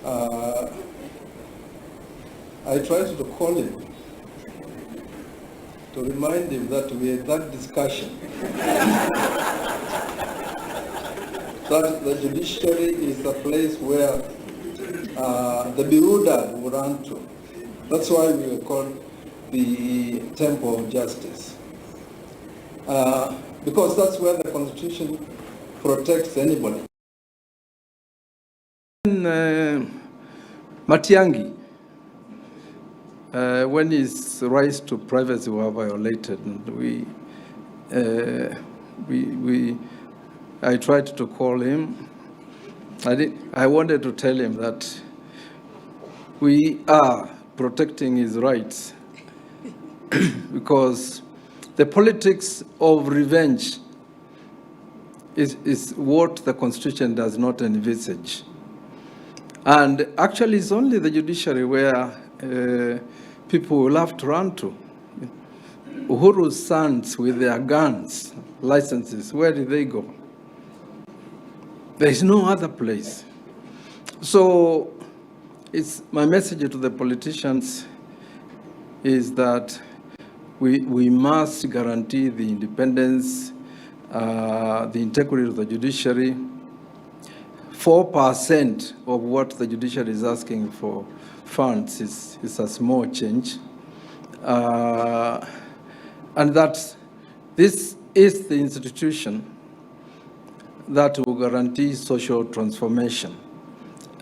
I tried to call him to remind him that we had that discussion that the judiciary is a place where the bewildered would run to. That's why we were called the Temple of Justice. Because that's where the Constitution protects anybody. Matiang'i, when his rights to privacy were violated, and I tried to call him. I wanted to tell him that we are protecting his rights because the politics of revenge is what the Constitution does not envisage. And actually, it's only the judiciary where people will have to run to. Uhuru's sons with their guns, licenses, where did they go? There is no other place. So it's my message to the politicians is that we must guarantee the independence, the integrity of the judiciary. 4% of what the judiciary is asking for funds is a small change. And that this is the institution that will guarantee social transformation.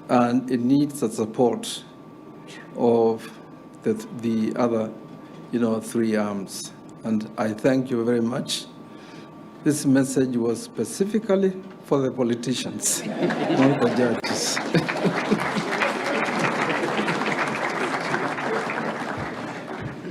And it needs the support of the other, three arms. And I thank you very much. This message was specifically for the politicians, not the judges.